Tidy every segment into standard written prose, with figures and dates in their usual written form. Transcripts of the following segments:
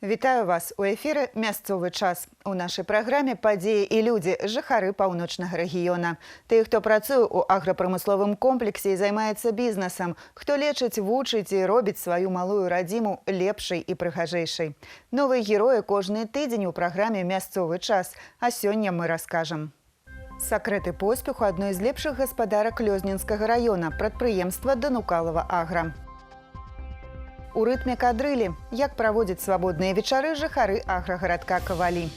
Вітаю вас у эфіры мясцовы час. У нашай праграме падзеі і людзі, жыхары паўночнага рэгіёна. Тыя, хто працуе ў аграпрамысловым комплексе і займаецца бізнесам, хто лечыць, вучыць і робіць сваю малую радзіму лепшай і прыгажэйшай. Новыя героі кожны тыдзень у праграме мясцовы час, а сёння мы раскажам. Сакрэты поспеху адной з лепшых гаспадарак Лёзненскага раёна, прадпрыемства Данукалава Агра. У рытме кадрылі, як праводзяць свабодныя вечары жыхары аграгарадка Кавалі.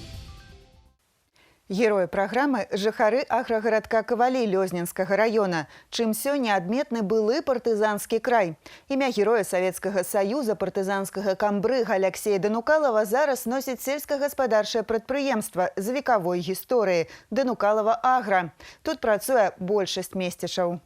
Героі праграмы – жыхары аграгарадка Кавалі Лёзненскага раёна, чым сёння адметны былы партызанскі край. Імя героя Савецкага Саюза партызанскага камбрыга Аляксея Данукалава зараз носіць сельскагаспадарчае прадпрыемства з векавой гісторыяй – Данукалава Агра. Тут працуе большасць месцічаў.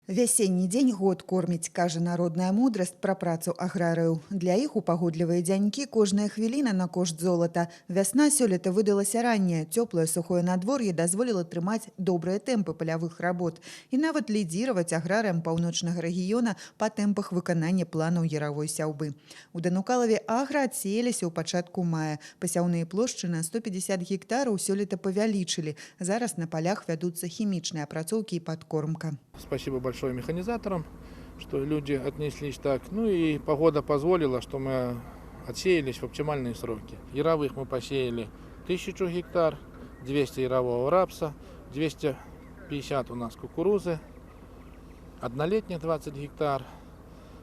Вясенні дзень год корміць, кажа народная мудрасць пра працу аграрыяў. Для іх у пагодлівыя дзянькі кожная хвіліна на кошт золата. Вясна сёлета выдалася ранняя, цёплае сухое надвор'е дазволіла трымаць добрыя тэмпы палявых работ і нават лідзіраваць аграрыям паўночнага рэгіёна па тэмпах выканання планаў яравой сяўбы. У Данукалаве Агра адсеяліся ў пачатку мая. Пасяўныя плошчы на 150 гектараў сёлета павялічылі. Зараз на палях вядуцца хімічныя апрацоўкі і падкормка. Спасибо большое механизаторам, что люди отнеслись так. Ну и погода позволила, что мы отсеялись в оптимальные сроки. Яровых мы посеяли 1000 гектар, 200 ярового рапса, 250 у нас кукурузы, однолетних 20 гектар,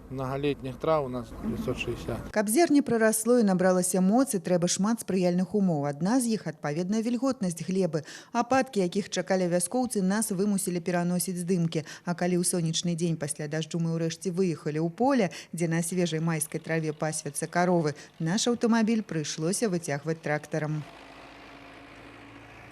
многолетних трав у нас 960. Каб зерне прарасло і набралася моцы, трэба шмат спрыяльных умоў. Адна з іх – адпаведная вільготнасць глебы. Ападкі, якіх чакалі вяскоўцы, нас вымусілі пераносіць здымкі. А калі ў сонечны дзень пасля дажджу мы ўрэшце выехалі ў поле, дзе на свежай майскай траве пасвяцца каровы, наш аўтамабіль прыйшлося выцягваць трактарам.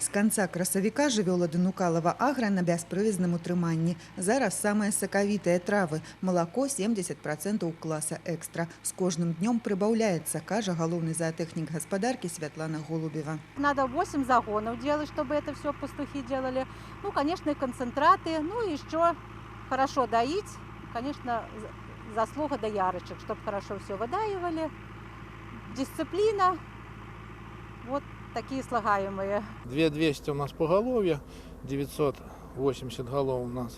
З канца красавіка жывёла Данукалава Агра на бяспрывязным утрыманні. Зараз самыя сакавітыя травы. Малако 70% класа экстра. З кожным днём прыбаўляецца, кажа галоўны заатэхнік гаспадаркі Святлана Голубева. Надо 8 загонов делать, чтобы это все пастухи делали. Ну, конечно, и концентраты. Ну, и еще хорошо доить. Конечно, заслуга до ярочек, чтобы хорошо все выдаивали. Дисциплина. Вот такие слагаемые. 2200 у нас поголовья, 980 голов у нас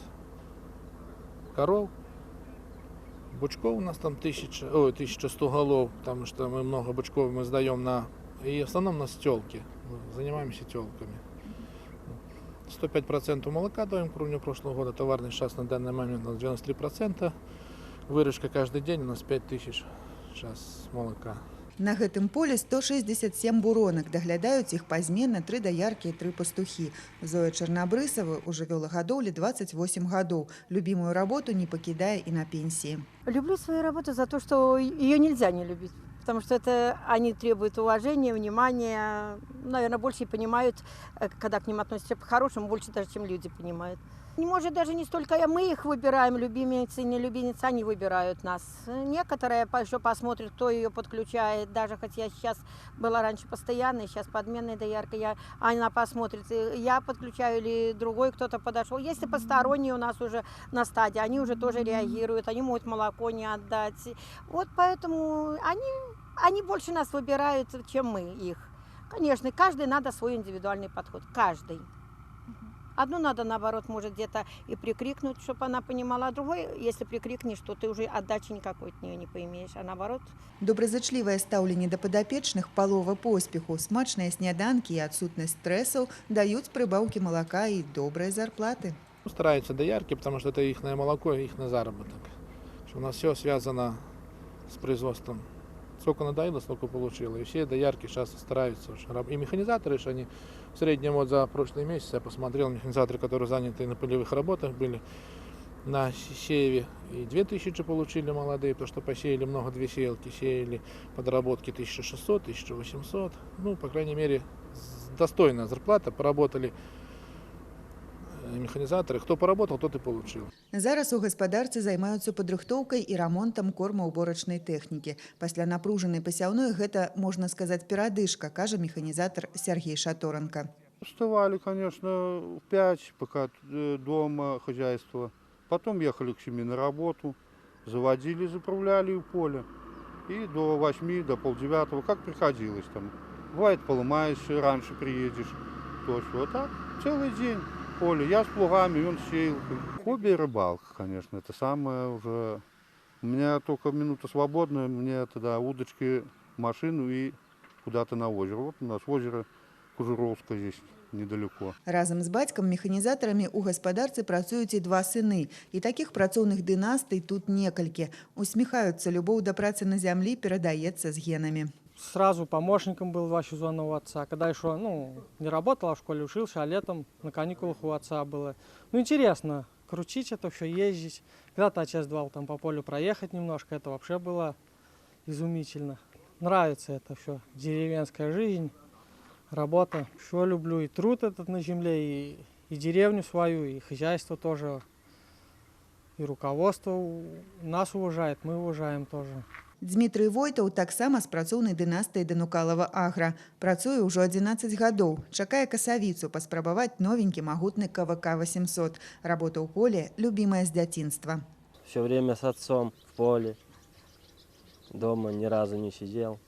коров. Бычков у нас там 1100 голов, потому что мы много бычков мы сдаем на... И в основном на стелки. Мы занимаемся телками. 105% молока даем к уровню прошлого года. Товарный сейчас на данный момент у нас 93%. Выручка каждый день у нас 5000 сейчас молока. На гэтым поле 167 буронак. Даглядаюць іх пазменна 3 даяркі і 3 пастухі. Зоя Чарнабрысава у жывёлагадоўлі 28 гадоў. Любимую работу не пакідае і на пенсии. Люблю свою работу за то, что ее нельзя не любить. Потому что они требуют уважения, внимания. Наверное, больше понимают, когда к ним относятся по-хорошему, больше даже, чем люди понимают. Не может даже не столько мы их выбираем, любимицы, не любимицы, они выбирают нас. Некоторые еще посмотрят, кто ее подключает. Даже хотя я сейчас была раньше постоянной, сейчас подменной дояркой, она посмотрит, я подключаю или другой кто-то подошел. Если посторонние у нас уже на стадии, они уже тоже реагируют, они могут молоко не отдать. Вот поэтому они больше нас выбирают, чем мы их. Конечно, каждый надо свой индивидуальный подход, каждый. Одну надо, наоборот, может где-то и прикрикнуть, чтобы она понимала, а другой, если прикрикнешь, то ты уже отдачи никакой от нее не поимеешь, а наоборот. Добразычлівае стаўленне да падапечных, палова поспеху, смачныя сняданкі і адсутнасць стрэсаў даюць прыбаўкі молока і добрыя зарплаты. Стараются доярки, потому что это их молоко и их заработок. У нас все связано с производством. Сколько надоело, столько получила. И все доярки сейчас стараются. И механизаторы, что они в среднем вот за прошлый месяц, я посмотрел, механизаторы, которые заняты на полевых работах были, на сееве и 2000 получили молодые, потому что посеяли много, 2 сеялки, сеяли подработки 1600, 1800. Ну, по крайней мере, достойная зарплата, поработали механизаторы. Хто поработал, тот і получил. Зараз у гаспадарцы займаюцца падрыхтоўкай і рамонтам кормаўборачнай тэхнікі. Пасля напружанай пасяўной гэта, можна сказаць, перадышка, кажа механизатор Сергей Шаторенко. Вставали, конечно, в 5, пока дома хозяйство. Потом ехали к семье на работу, заводили, заправляли в поле. И до 8, до полдевятого, как приходилось там. Бывает, поломаешься, раньше приедешь. То есть вот так, целый день в поле. Я с плугами, он с сеялкой. Хобби и рыбалка, конечно, это самое уже. У меня только минута свободная, мне тогда удочки, машину и куда-то на озеро. Вот у нас озеро Кужуровское здесь недалеко. Разам з бацькам механізатарамі ў гаспадарцы працуюць і два сыны. І такіх працоўных дынастый тут некалькі. Усміхаюцца, любоў да працы на зямлі перадаецца з генамі. Сразу помощником был 2 сезона у отца. Когда еще не работал, а в школе учился, а летом на каникулах у отца было. Интересно крутить это все, ездить. Когда-то отец давал там по полю проехать немножко. Это вообще было изумительно. Нравится это все. Деревенская жизнь, работа. Все люблю. И труд этот на земле, и деревню свою, и хозяйство тоже. И руководство нас уважает, мы уважаем тоже. Дмітрый Войтаў таксама з працоўнай дынастыі Данукалава Агра. Працуе ўжо 11 гадоў. Чакае касавіцу паспрабаваць новенькі магутны КВК 800. Работа ў поле любімая з дзяцінства. Все время с отцом в поле. Дома ни разу не сидел.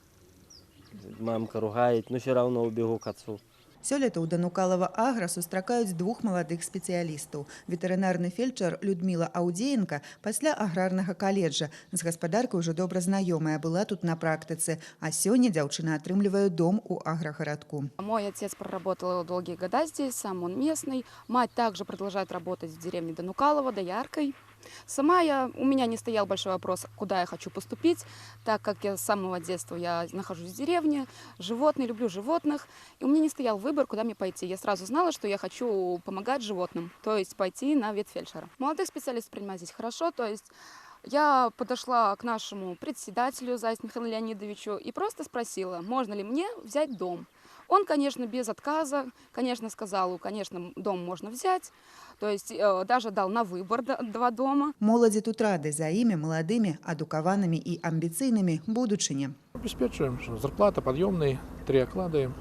Мамка ругает, но все равно убегу к отцу. Сёлета ў Данукалава Агра сустракаюць двух маладых спецыялістаў. Ветэрынарны фельчар Людміла Аўдзеенка пасля аграрнага каледжа. З гаспадаркай ужо добра знаёмая, была тут на практыцы. А сёння дзяўчына атрымлівае дом у аграгарадку. Мой отец проработал долгие года здесь, сам он местный. Мать также продолжает работать в деревне Данукалово, дояркой. Сама у меня не стоял большой вопрос, куда я хочу поступить, так как я с самого детства я нахожусь в деревне, животные, люблю животных, и у меня не стоял выбор, куда мне пойти. Я сразу знала, что я хочу помогать животным, то есть пойти на ветфельдшера. Молодых специалистов принимать здесь хорошо, то есть я подошла к нашему председателю Зайцу Михаилу Леонидовичу и просто спросила, можно ли мне взять дом. Он, конечно, без отказа, конечно, сказал, конечно, дом можно взять, то есть даже дал на выбор 2 дома. Моладзі тут рады, за імі маладымі, адукаванымі і амбіцыйнымі будучыні. Обеспечиваем, что зарплата подъемная, 3 оклады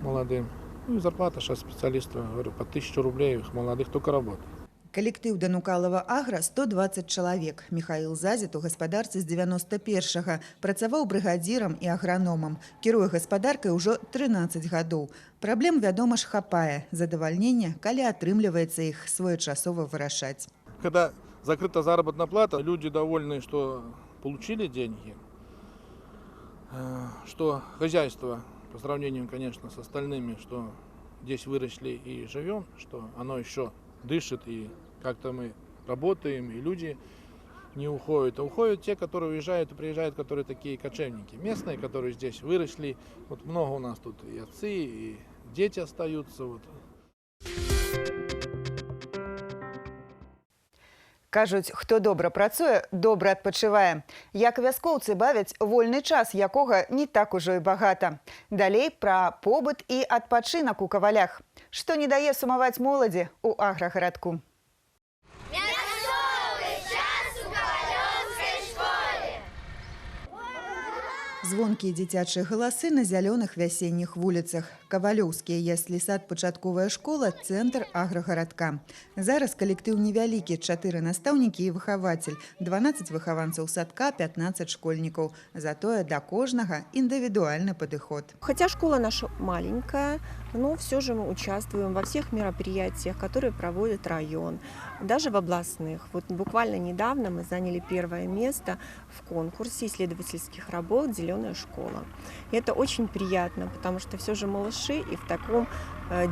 молодым. Ну и зарплата сейчас специалистов, говорю, по 1000 рублей, их молодых только работает. Калектыў Данукалава Агра 120 чалавек. Михаил Зазит у гаспадарцы з 91-га. Працаваў брыгадзірам і аграномам. Кіруе гаспадаркай ужо 13 гадоў. Праблем, вядома ж, хапае. Задавальнення, калі атрымліваецца іх своечасова вырашаць. Когда закрыта заработная плата, люди довольны, что получили деньги, что хозяйство, по сравнению, конечно, с остальными, что здесь выросли и живем, что оно еще дышит, и как-то мы работаем, и люди не уходят. А уходят те, которые уезжают и приезжают, которые такие кочевники. Местные, которые здесь выросли. Вот много у нас тут и отцы, и дети остаются. Вот. Кажуць, хто добра працуе, добра адпачывае. Як вяскоўцы бавяць вольны час, якога не так ужо і багата. Далей пра побыт і адпачынак у кавалях. Што не дае сумаваць моладзі у аграгарадку. Звонкія дзіцячыя галасы на зялёных вясенніх вуліцах. Кавалёўскія яслі-сад пачатковая школа – цэнтр аграгарадка. Зараз калектыў невялікі, 4 настаўнікі і выхавацель, 12 выхаванцаў садка, 15 школьнікаў. Затое да кожнага індывідуальны падыход. Хотя школа наша маленькая, но все же мы участвуем во всех мероприятиях, которые проводит район, даже в областных. Вот буквально недавно мы заняли 1 место в конкурсе исследовательских работ «Зеленая школа». И это очень приятно, потому что все же малыши и в таком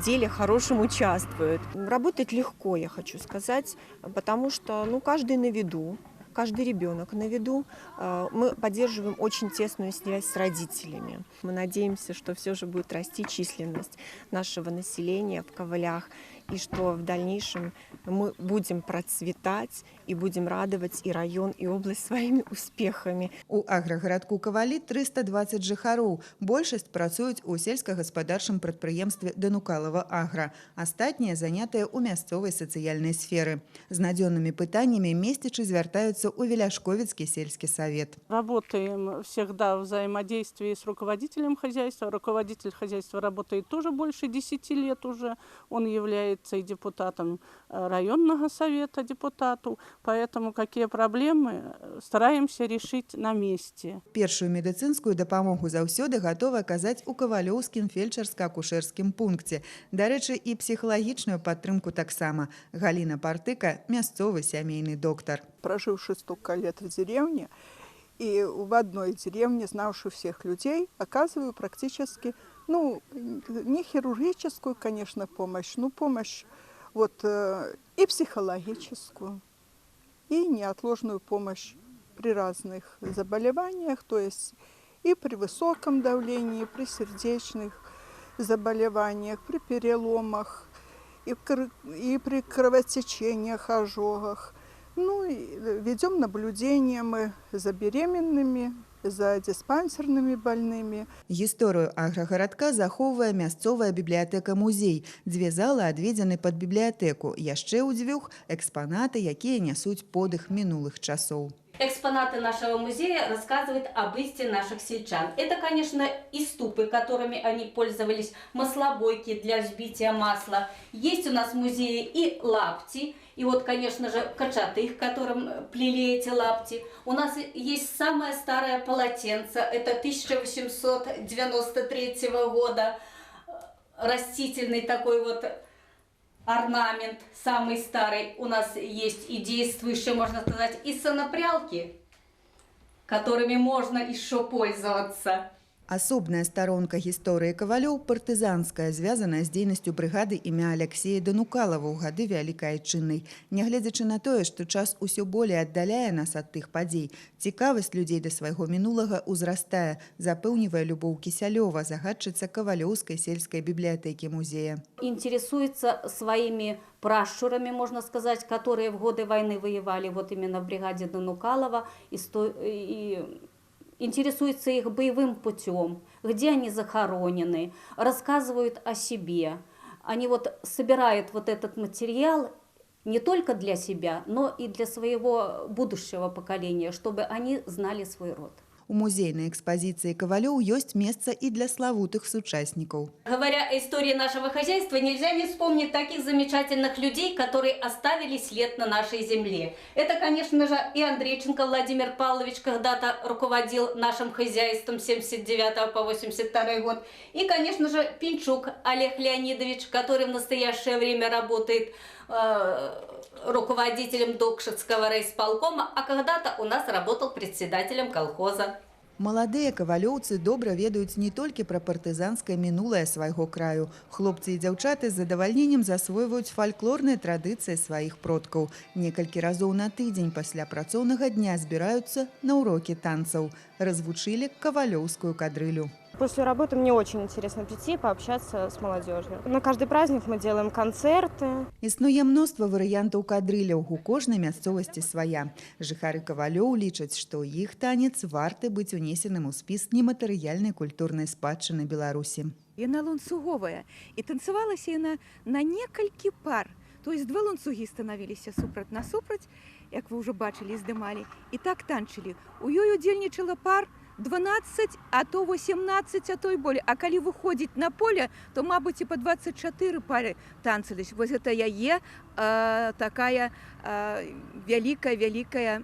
деле хорошем участвуют. Работать легко, я хочу сказать, потому что каждый на виду. Каждый ребенок на виду. Мы поддерживаем очень тесную связь с родителями. Мы надеемся, что все же будет расти численность нашего населения в Ковалях, и что в дальнейшем мы будем процветать и будем радовать и район, и область своими успехами. У аграгарадку Кавалі 320 жыхароў. Большасць працуюць у сельскагаспадарчым прадпрыемстве Данукалава Агра. Астатнія занятыя ў мясцовай сацыяльнай сферы. З надзённымі пытаннямі месцічы звяртаюцца ў Веляшковіцкі сельскі савет. Работаем всегда в взаимодействии с руководителем хозяйства. Руководитель хозяйства работает тоже больше 10 лет уже. Он является является и депутатом районного совета депутату, поэтому какие проблемы стараемся решить на месте. Першую медыцынскую дапамогу заўсёды гатовы аказаць у кавалёўскім фельчарска-акушэрскім пункце. Дарэчы, і псіхалагічную падтрымку таксама. Галіна Партыка – мясцовы сямейны доктар. Проживший столько лет в деревне, и в одной деревне, знавший всех людей, оказываю практически, не хирургическую, конечно, помощь, но помощь и психологическую, и неотложную помощь при разных заболеваниях, то есть и при высоком давлении, при сердечных заболеваниях, при переломах, и при кровотечениях, ожогах. И ведем наблюдение мы за беременными, за диспансерными больными. Гісторыю аграгарадка захоўвае мясцовая бібліятэка-музей. Дзве залы адведзены пад бібліятэку. Яшчэ ў дзвюх экспанаты, якія нясуць подых мінулых часоў. Экспонаты нашего музея рассказывают об истине наших сельчан. Это, конечно, и ступы, которыми они пользовались, маслобойки для взбития масла. Есть у нас в музее и лапти, и конечно же, кочатых, которым плели эти лапти. У нас есть самое старое полотенце, это 1893 года, растительный такой орнамент, самый старый. У нас есть и действующие, можно сказать, и санапрялки, которыми можно еще пользоваться. Асобная старонка гісторыі кавалёў партызанская, звязаная з дзейнасцю брыгады імя Алексея Данукалава ў гады Вялікай Айчыннай. Нягледзячы на тое, што час усё болей аддаляе нас ад тых падзей, цікавасць людзей да свайго мінулага ўзрастае, запэўнівае Любоў Кісялёва, загадчыца Кавалёўскай сельскай бібліятэкі музея. Интересуется своими пращурами, можно сказать, которые в годы войны воевали именно в бригаде Данукалова, и интересуется их боевым путем, где они захоронены, рассказывают о себе. Они собирают этот материал не только для себя, но и для своего будущего поколения, чтобы они знали свой род. У музейной экспозиции Кавалёў есть место и для славутых сучастников. Говоря о истории нашего хозяйства, нельзя не вспомнить таких замечательных людей, которые оставили след на нашей земле. Это, конечно же, и Андрейченко Владимир Павлович, когда-то руководил нашим хозяйством с 79 по 82 год. И, конечно же, Пинчук Олег Леонидович, который в настоящее время работает руководителем Докшицкого райисполкома, а когда-то у нас работал председателем колхоза. Маладыя кавалёўцы добра ведаюць не толькі пра партызанскае мінулае свайго краю. Хлопцы і дзяўчаты з задавальненнем засвойваюць фальклорныя традыцыі сваіх продкаў. Некалькі разоў на тыдзень пасля працоўнага дня збіраюцца на урокі танцаў. Развучылі кавалёўскую кадрылю. После работы мне очень интересно прийти, пообщаться с молодежью. На каждый праздник мы делаем концерты. Існуе мноства варыянтаў кадрыляў, у кожнай мясцовасці свая. Жыхары Кавалёў лічаць, што іх танец варты быць унесеным у спіс нематэрыяльнай культурнай спадчыны Беларусі. Яна ланцуговая, і танцавалася яна на некалькі пар. То есть два ланцугі станавіліся супраць-насупраць, як вы ўжо бачылі, здымалі, і так танчылі. У ёй удзельнічала пар 12, а то 18, а то и более. А калі выходзіць на поле, то, мабуть, и по 24 пары танцались. Вот это такая вялікая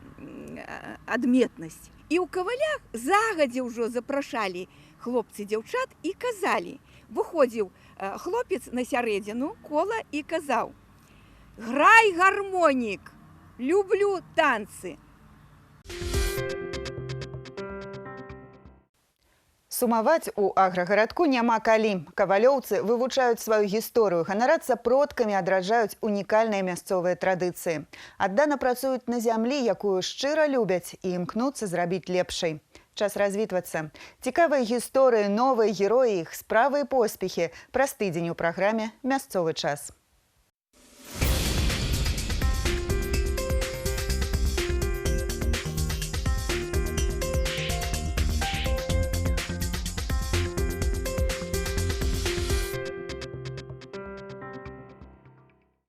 адметнасць. І ў кавалях загадзя ўжо запрашалі хлопцы дзяўчат і казалі. Выходзіў хлопец на сярэдзіну кола і казаў: «Грай гармонік, люблю танцы». Сумаваць у аграгарадку няма калі. Кавалёўцы вывучаюць сваю гісторыю, ганарацца продкамі, адраджаюць унікальныя мясцовыя традыцыі. Аддана працуюць на зямлі, якую шчыра любяць, і імкнуцца зрабіць лепшай. Час развітвацца. Цікавыя гісторыі, новыя героі, іх справы і поспехі. Праз тыдзень у праграме «Мясцовы час».